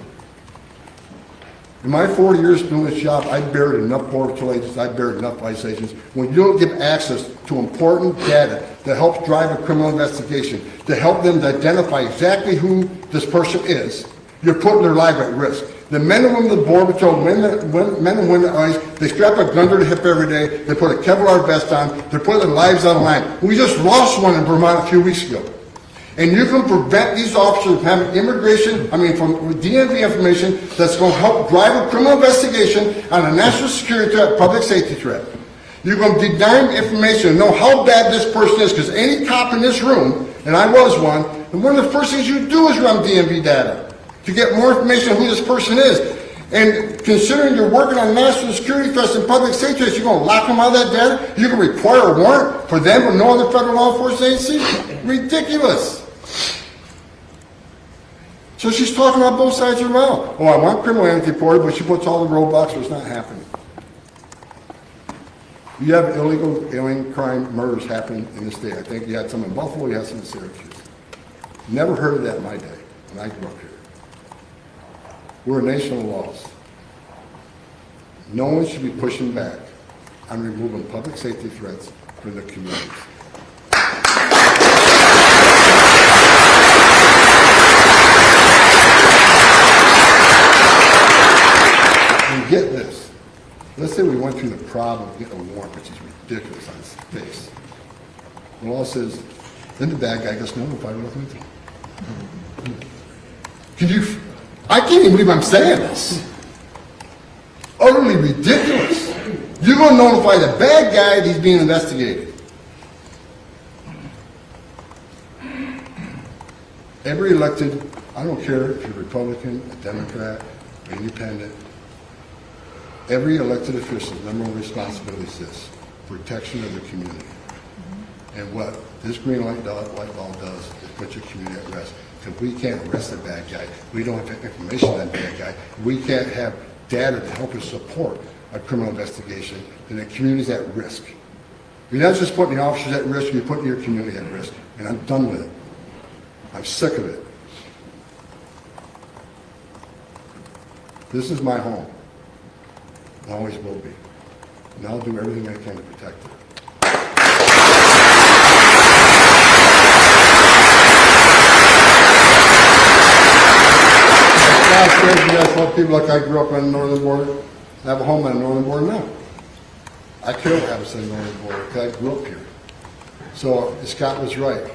In my 40 years doing this job, I've buried enough border patrol agents, I've buried enough ICE agents. When you don't give access to important data that helps drive a criminal investigation, to help them to identify exactly who this person is, you're putting their life at risk. The men and women of the Border Patrol, men and women of ICE, they strap a gun to the hip every day, they put a Kevlar vest on, they're putting their lives on the line. We just lost one in Vermont a few weeks ago. And you can prevent these officers from having from DMV information that's going to help drive a criminal investigation on a national security threat, public safety threat. You're going to deny them information and know how bad this person is, because any cop in this room, and I was one, and one of the first things you do is run DMV data to get more information on who this person is. And considering you're working on national security threats and public safety threats, you're going to lock them out of that data? You can require a warrant for them or no other federal law enforcement agency? Ridiculous. So she's talking about both sides of the aisle. Oh, I want criminal aliens deported, but she puts all the roadblocks, so it's not happening. You have illegal alien crime murders happening in the state. I think you had some in Buffalo, you had some in Syracuse. Never heard of that in my day when I grew up here. We're a nation of laws. No one should be pushing back on removing public safety threats from the communities. And get this. Let's say we went through the problem of getting a warrant, which is ridiculous on its face. The law says, then the bad guy gets notified of nothing. I can't even believe I'm saying this. Utterly ridiculous. You're going to notify the bad guy that he's being investigated. Every elected, I don't care if you're Republican, a Democrat, or independent, every elected official's number one responsibility is this: protection of the community. And what this green light law does is put your community at rest. Because we can't arrest the bad guy. We don't have information on that bad guy. We can't have data to help us support a criminal investigation. Then the community's at risk. You're not just putting the officers at risk, you're putting your community at risk. And I'm done with it. I'm sick of it. This is my home. It always will be. And I'll do everything I can to protect it. I tell people like I grew up on the northern border. I have a home on the northern border now. I could have a northern border because I grew up here. So Scott was right.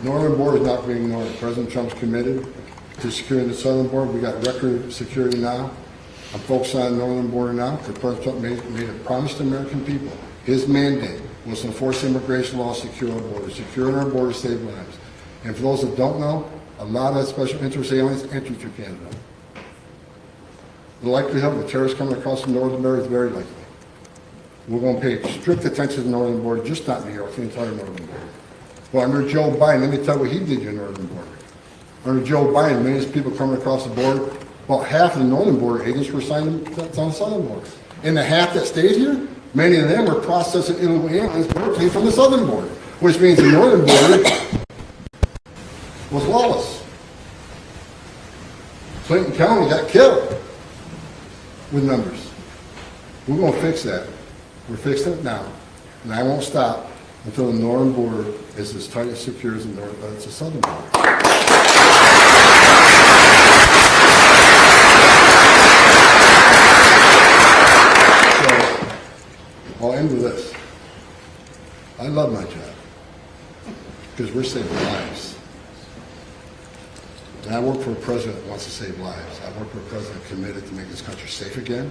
Northern border is not being ignored. President Trump's committed to securing the southern border. We got record security now. I'm focused on the northern border now because President Trump made a promise to American people. His mandate was to enforce immigration laws, secure our borders. Securing our borders save lives. And for those that don't know, a lot of special interest aliens enter through Canada. The likelihood of a terrorist coming across the northern border is very likely. We're going to pay strict attention to the northern border, just not New York, the entire northern border. Well, under Joe Biden, let me tell you what he did to the northern border. Under Joe Biden, many people coming across the border, about half of the northern border agents were assigned on the southern border. And the half that stayed here, many of them were processing illegal aliens directly from the southern border, which means the northern border was lawless. Clinton County got killed with numbers. We're going to fix that. We're fixing it now. And I won't stop until the northern border is as tight and secure as the southern border. love my job because we're saving lives. And I work for a president that wants to save lives. I work for a president committed to make this country safe again.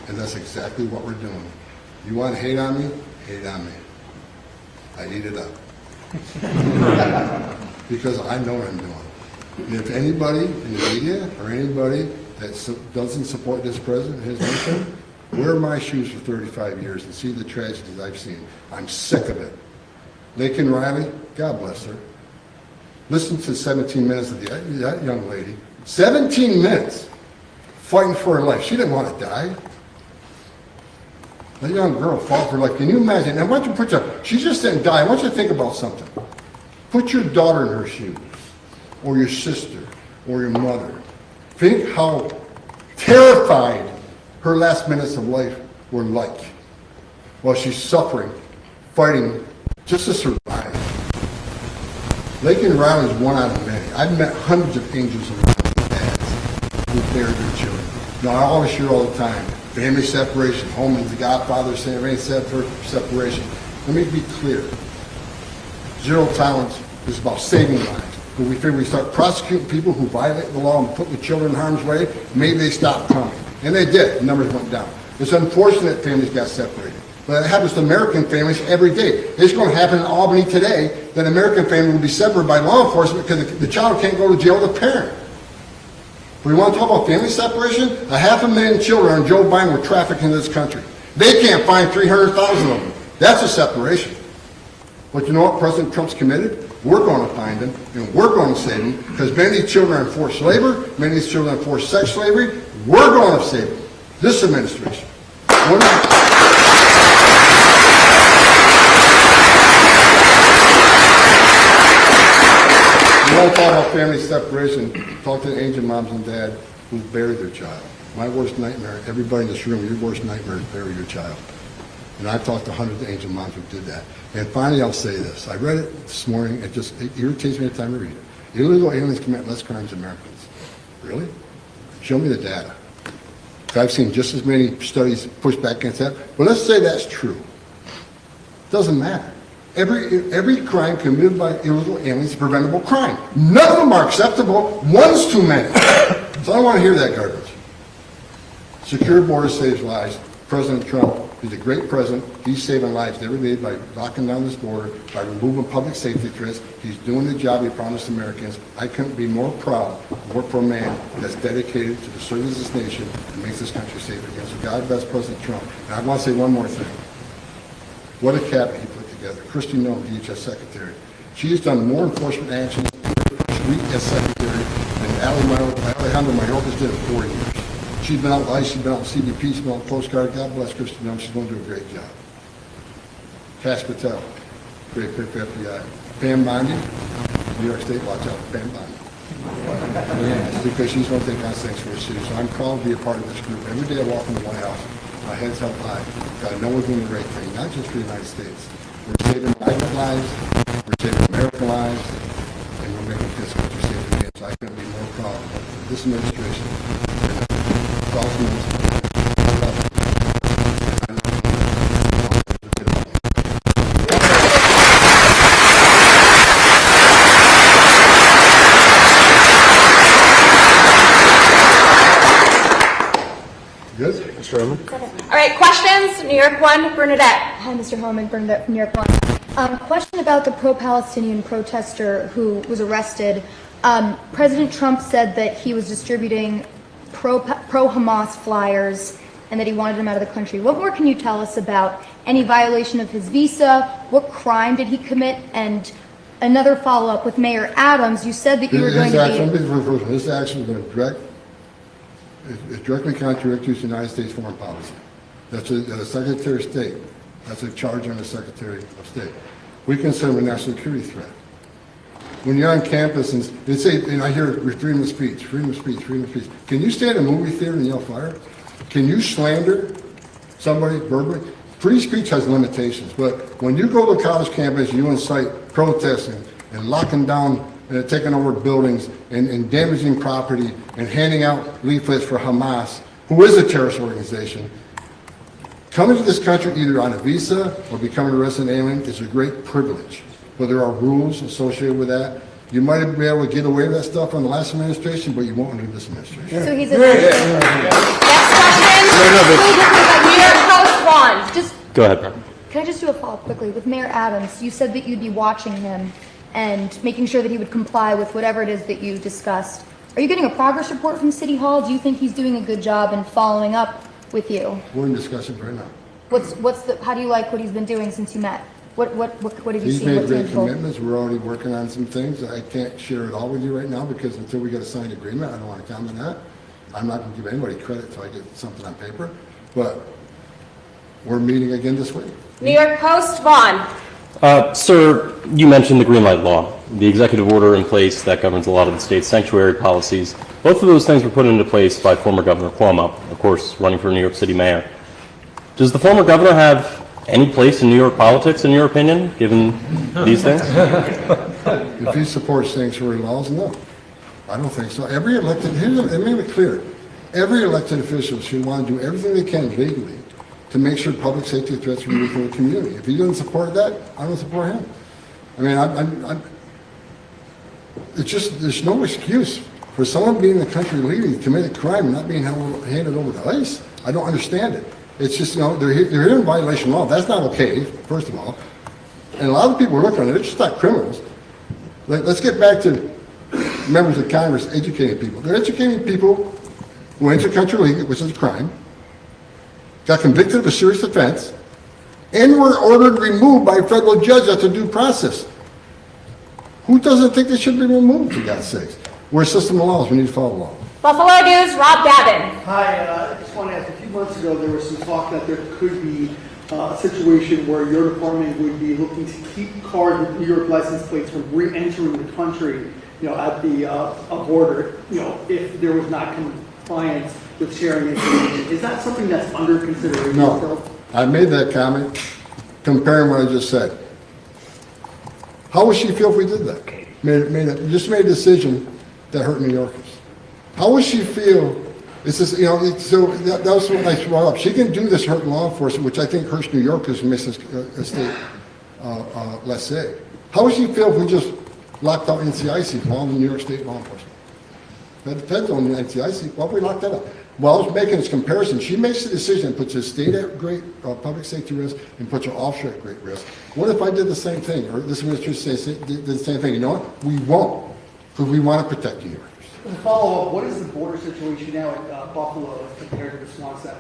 And that's exactly what we're doing. You want to hate on me? Hate on me. I eat it up. Because I know what I'm doing. And if anybody in the media or anybody that doesn't support this president, his mission, wear my shoes for 35 years and see the tragedies I've seen. I'm sick of it. Lakin Riley, God bless her. Listen to 17 minutes of that young lady. 17 minutes fighting for her life. She didn't want to die. That young girl fought for her life. Can you imagine? And why don't you she just didn't die. I want you to think about something. Put your daughter in her shoes, or your sister, or your mother. Think how terrified her last minutes of life were like while she's suffering, fighting just to survive. Lakin Riley is one out of many. I've met hundreds of angels and dads who buried their children. Now, I always hear all the time, family separation, Homan's the godfather, saying separation. Let me be clear. Zero tolerance is about saving lives. When we figure we start prosecuting people who violate the law and putting the children in harm's way, maybe they stop coming. And they did. The numbers went down. It's unfortunate families got separated. But it happens to American families every day. It's going to happen in Albany today that an American family will be separated by law enforcement because the child can't go to jail with a parent. We want to talk about family separation? 500,000 children on Joe Biden were trafficked into this country. They can't find 300,000 of them. That's a separation. But you know what President Trump's committed? We're going to find them, and we're going to save them, because many of these children are in forced labor, many of these children are in forced sex slavery. We're going to save them. This administration. We want to talk about family separation. Talk to the angel moms and dads who buried their child. My worst nightmare, everybody in this room, your worst nightmare is bury your child. And I've talked to hundreds of angel moms who did that. And finally, I'll say this. I read it this morning. It irritates me every time I read it. Illegal aliens commit less crimes than Americans. Really? Show me the data. I've seen just as many studies push back against that. But let's say that's true. Doesn't matter. Every crime committed by illegal aliens is a preventable crime. None of them are acceptable. One's too many. So I don't want to hear that garbage. Secure border saves lives. President Trump is a great president. He's saving lives every day by locking down this border, by removing public safety threats. He's doing the job he promised Americans. I couldn't be more proud to work for a man that's dedicated to the service of this nation and makes this country safe again. So God bless President Trump. And I want to say one more thing. What a cabinet he put together. Christy Noem, DHS Secretary. She has done more enforcement actions in her first week as Secretary than Alejandro Mayorkas did in 4 years. She's been out ICE, she's been out CBP, she's been out Coast Guard. God bless Christy Noem. She's going to do a great job. Cash Patel, great FBI. Pam Bondi, New York State, watch out for Pam Bondi. Because she's going to take on things for the city. So I'm proud to be a part of this group. Every day I walk in the White House, my head's held high. I know we're doing the right thing, not just for the United States. We're saving migrant lives, we're saving American lives, and we're making this country safe again. So I couldn't be more proud of this administration. Good? Mr. Homan? All right, questions? New York 1, Bernadette. Hi, Mr. Homan, Bernadette from New York 1. Question about the pro-Palestinian protester who was arrested. President Trump said that he was distributing pro-Hamas flyers and that he wanted them out of the country. What more can you tell us about any violation of his visa? What crime did he commit? And another follow-up with Mayor Adams, you said that you were going to be... This action is going to directly contradict the United States foreign policy. That's a Secretary of State. That's a charge on the Secretary of State. We consider him a national security threat. When you're on campus and they say, and I hear freedom of speech, freedom of speech, freedom of speech. Can you stay at a movie theater and yell fire? Can you slander somebody verbally? Free speech has limitations, but when you go to a college campus, you incite protesting and locking down and taking over buildings and damaging property and handing out leaflets for Hamas, who is a terrorist organization, Coming to this country either on a visa or becoming a resident alien is a great privilege, but there are rules associated with that. You might have been able to get away with that stuff on the last administration, but you won't under this administration. So he's a. New York Post one. Just, Go ahead, Brian. can I just do a follow-up quickly? With Mayor Adams, you said that you'd be watching him and making sure that he would comply with whatever it is that you discussed. Are you getting a progress report from City Hall? Do you think he's doing a good job in following up with you? We're in discussions right now. How do you like what he's been doing since you met? What have you He's seen? made What's great meaningful? commitments. We're already working on some things. I can't share it all with you right now because until we get a signed agreement, I don't want to comment on that. I'm not going to give anybody credit until I get something on paper. But we're meeting again this week. New York Post one. Sir, you mentioned the green light law, the executive order in place that governs a lot of the state's sanctuary policies. Both of those things were put into place by former Governor Cuomo, of course, running for New York City mayor. Does the former governor have any place in New York politics, in your opinion, given these things? If he supports sanctuary laws, no. I don't think so. Every elected, let me make it clear, every elected official should want to do everything they can legally to make sure public safety threats are removed from the community. If he doesn't support that, I don't support him. I mean, it's just, there's no excuse for someone being the country leader to commit a crime and not being handed over to ICE. I don't understand it. It's just, they're here in violation of law. That's not okay, first of all. And a lot of people are looking at it, they're just not criminals. Let's get back to members of Congress educating people. They're educating people who enter country legal, which is a crime, got convicted of a serious offense, and were ordered removed by a federal judge after due process. Who doesn't think they should be removed, for God's sakes? We're a system of laws, we need to follow the law. Buffalo News, Rob Gavin. Hi, I just want to ask, a few months ago, there was some talk that there could be a situation where your department would be looking to keep cars with New York license plates from re-entering the country, at the border, if there was not compliance with sharing information. Is that something that's under consideration? No, I made that comment comparing what I just said. How would she feel if we did that? Just made a decision that hurt New Yorkers. How would she feel? It's just, so that was what I brought up. She can do this hurt law enforcement, which I think hurts New Yorkers and makes the state less safe. How would she feel if we just locked out NCIC from all the New York State law enforcement? That depends on the NCIC. Why would we lock that up? Well, I was making this comparison. She makes the decision and puts the state at great public safety risk and puts her officer at great risk. What if I did the same thing, or this administration did the same thing? You know what? We won't, because we want to protect New Yorkers. To follow up, what is the border situation now at Buffalo compared to the Swansea?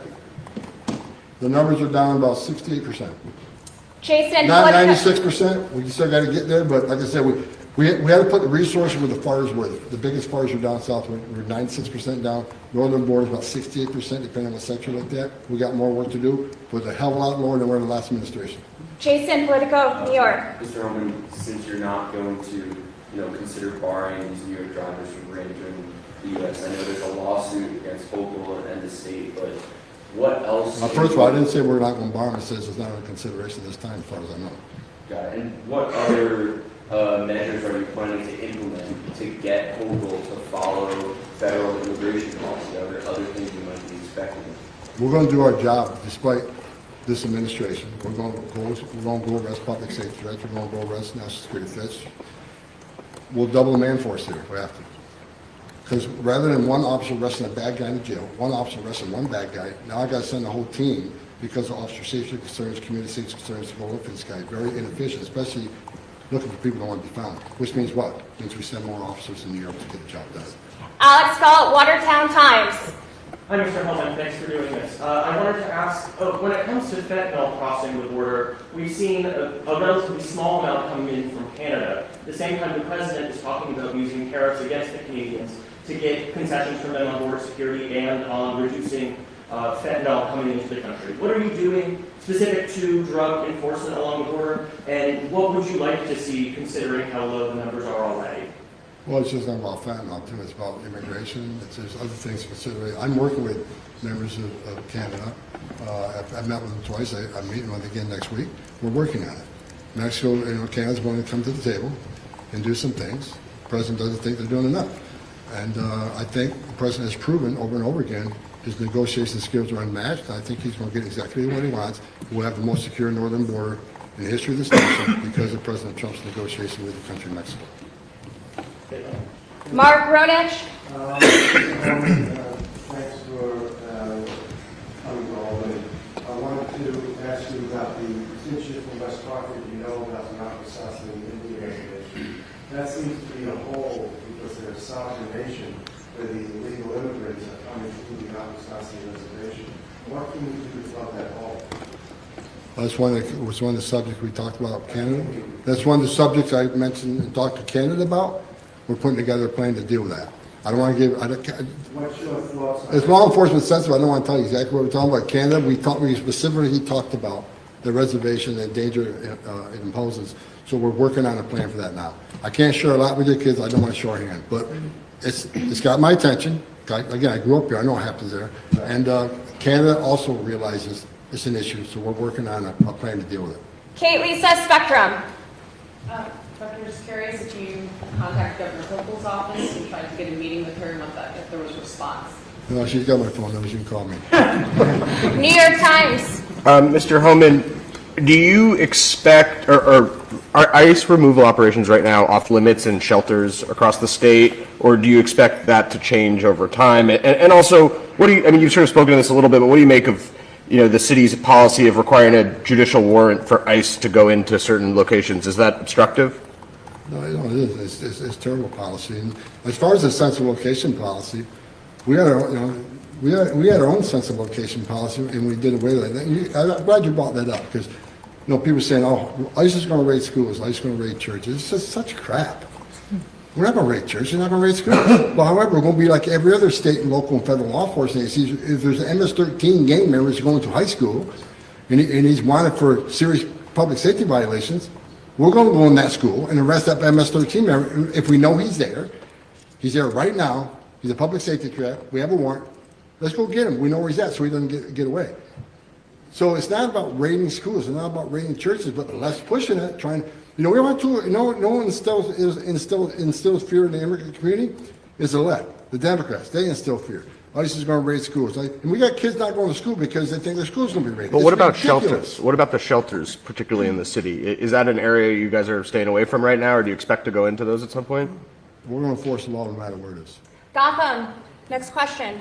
The numbers are down about 68%. Jason Not Politico. 96%. We still got to get there, but like I said, we had to put the resources where the fires were. The biggest fires are down south. We're 96% down. Northern border is about 68%, depending on what section you looked at. We got more work to do, but a hell of a lot more than we're in the last administration. Jason Politico, New York. Mr. Homan, since you're not going to, consider barring these New York drivers from re-entering the U.S., I know there's a lawsuit against Oakville and the state, but what else? First of all, I didn't say we're not going to bar them. It says it's not under consideration this time, as far as I know. Got it. And what other measures are you planning to implement to get Oakville to follow federal immigration policy? Are there other things you might be expecting? We're going to do our job despite this administration. We're going to go arrest public safety threats. We're going to go arrest national security threats. We'll double the man force here if we have to. Because rather than one officer arresting a bad guy in jail, one officer arresting one bad guy, now I got to send the whole team because of officer safety concerns, community safety concerns to go look for this guy. Very inefficient, especially looking for people who don't want to be found. Which means what? It means we send more officers in New York to get the job done. Alex Gall, Watertown Times. Hi, Mr. Homan. Thanks for doing this. I wanted to ask, when it comes to fentanyl crossing the border, we've seen a relatively small amount coming in from Canada. At the same time, the president is talking about using tariffs against the Canadians to get concessions from them on border security and on reducing fentanyl coming into the country. What are you doing specific to drug enforcement along the border, and what would you like to see considering how low the numbers are already? Well, it's just not about fentanyl, too. It's about immigration. There's other things to consider. I'm working with members of Canada. I've met with them twice. I'm meeting with them again next week. We're working on it. Mexico, Canada's going to come to the table and do some things. The president doesn't think they're doing enough. And I think the president has proven over and over again His negotiation skills are unmatched. I think he's going to get exactly what he wants. We'll have the most secure northern border in the history of this nation because of President Trump's negotiation with the country of Mexico. Mark Ronich. Thanks for coming to Albany. I wanted to ask you about since you're from West Hartford, you know about the Navajo Indian Reservation. That seems to be a hole because they're a sovereign nation where the illegal immigrants are coming through the Navajo Reservation. What can we do to plug that hole? That's one of the subjects we talked about, Canada. That's one of the subjects I mentioned and talked to Canada about. We're putting together a plan to deal with that. I don't want to give. What's your thoughts on It's law enforcement sensitive. I don't want to tell you exactly what we're talking about. Canada, we specifically talked about the reservation and danger it imposes. So we're working on a plan for that now. I can't share a lot with you kids. I don't want to shorthand, but it's got my attention. Again, I grew up here. I know what happens there. And Canada also realizes it's an issue. So we're working on a plan to deal with it. Kate Lisa, Spectrum. I'm just curious if you contacted Governor Hochul's office and tried to get a meeting with her and if there was a response. No, she's got my phone number. She can call me. New York Times. Mr. Homan, do you expect, or are ICE removal operations right now off limits in shelters across the state, or do you expect that to change over time? And also, what do you, I mean, you've sort of spoken to this a little bit, but what do you make of, the city's policy of requiring a judicial warrant for ICE to go into certain locations? Is that obstructive? No, it is. It's terrible policy. And as far as the sense of location policy, we had our own sense of location policy, and we did away with it. I'm glad you brought that up because, people are saying, "Oh, ICE is going to raid schools. ICE is going to raid churches." It's just such crap. We're not going to raid churches. We're not going to raid schools. Well, however, we're going to be like every other state and local and federal law enforcement agencies. If there's an MS-13 gang member who's going to high school, and he's wanted for serious public safety violations, we're going to go in that school and arrest that MS-13 member if we know he's there. He's there right now. He's a public safety threat. We have a warrant. Let's go get him. We know where he's at so he doesn't get away. So it's not about raiding schools. It's not about raiding churches, but less pushing it, trying. We want to. No one instills fear in the immigrant community. Is the left, the Democrats. They instill fear. ICE is going to raid schools. And we got kids not going to school because they think their school's going to be raided. But what about shelters? What about the shelters, particularly in the city? Is that an area you guys are staying away from right now, or do you expect to go into those at some point? We're going to enforce the law no matter where it is. Gotham. Next question.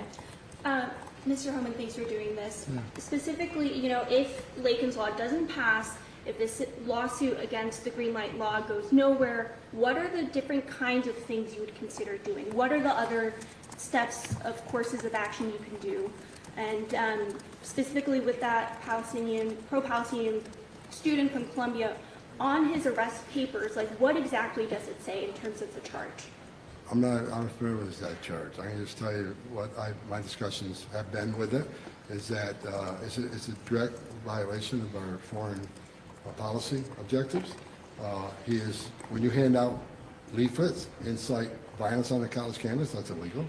Mr. Homan, thanks for doing this. Specifically, if Lakin's Law doesn't pass, if this lawsuit against the green light law goes nowhere, what are the different kinds of things you would consider doing? What are the other steps of courses of action you can do? And specifically with that pro-Palestinian student from Columbia, on his arrest papers, what exactly does it say in terms of the charge? I'm familiar with that charge. I can just tell you what my discussions have been with it, is that it's a direct violation of our foreign policy objectives. When you hand out leaflets, incite violence on the college campus, that's illegal.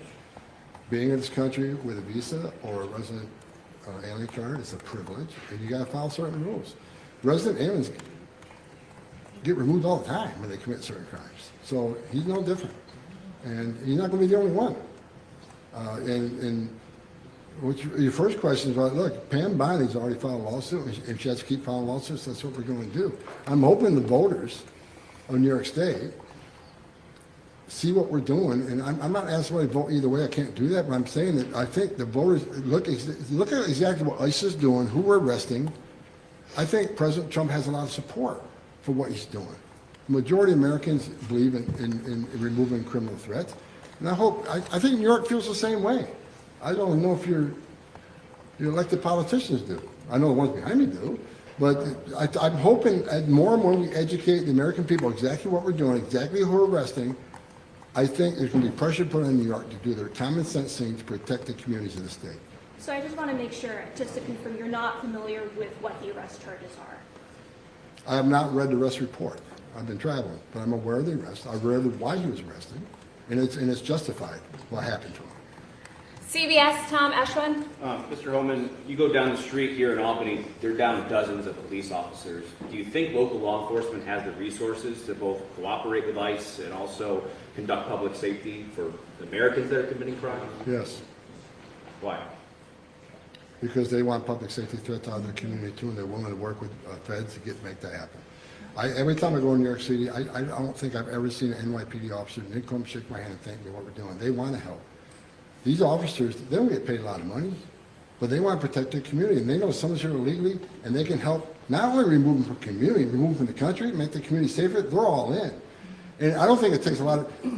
Being in this country with a visa or a resident alien card is a privilege, and you got to follow certain rules. Resident aliens get removed all the time when they commit certain crimes. So he's no different. And he's not going to be the only one. And your first question is about, look, Pam Boney's already filed a lawsuit. If she has to keep filing lawsuits, that's what we're going to do. I'm hoping the voters of New York State see what we're doing. And I'm not asking anybody to vote either way. I can't do that. But I'm saying that I think the voters, look at exactly what ICE is doing, who we're arresting. I think President Trump has a lot of support for what he's doing. The majority of Americans believe in removing criminal threats. And I think New York feels the same way. I don't know if your elected politicians do. I know the ones behind me do. But I'm hoping more and more we educate the American people exactly what we're doing, exactly who we're arresting. I think there's going to be pressure put on New York to do their common sense thing to protect the communities of the state. So I just want to make sure, just to confirm, you're not familiar with what the arrest charges are? I have not read the arrest report. I've been traveling, but I'm aware of the arrest. I'm aware of why he was arrested, and it's justified what happened to him. CBS, Tom Eshwin. Mr. Homan, you go down the street here in Albany, they're down dozens of police officers. Do you think local law enforcement has the resources to both cooperate with ICE and also conduct public safety for Americans that are committing crime? Yes. Why? because they want public safety threats out of their community too, and they're willing to work with feds to make that happen. Every time I go to New York City, I don't think I've ever seen an NYPD officer, and they come shake my hand and thank me what we're doing. They want to help. These officers, they don't get paid a lot of money, but they want to protect their community, and they know someone's here illegally, and they can help not only remove them from community, remove them from the country, make the community safer, they're all in. And I don't think it takes a lot of,